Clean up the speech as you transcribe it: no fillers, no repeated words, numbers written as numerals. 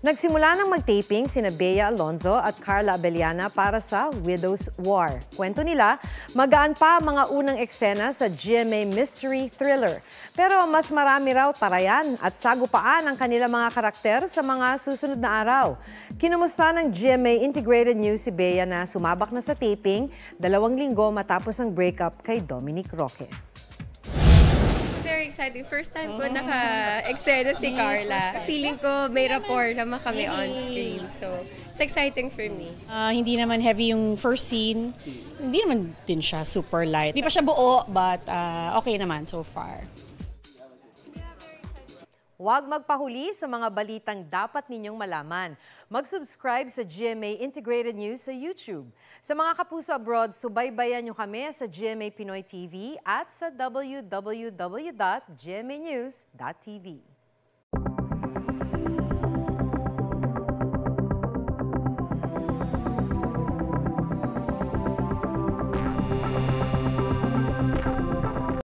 Nagsimula ng mag-taping sina Bea Alonzo at Carla Abellana para sa Widow's War. Kwento nila, magaan pa ang mga unang eksena sa GMA Mystery Thriller. Pero mas marami raw tarayan at sagupaan ang kanilang mga karakter sa mga susunod na araw. Kinumusta ng GMA Integrated News si Bea na sumabak na sa taping 2 linggo matapos ang breakup kay Dominic Roque. Very exciting. First time ko naka-eksena si Carla. Feeling ko may rapport naman kami on screen. So, it's exciting for me. Hindi naman heavy yung first scene. Hindi naman din siya super light. Hindi pa siya buo, but okay naman so far. Huwag magpahuli sa mga balitang dapat ninyong malaman. Mag-subscribe sa GMA Integrated News sa YouTube. Sa mga kapuso abroad, subaybayan nyo kami sa GMA Pinoy TV at sa www.gmanews.tv.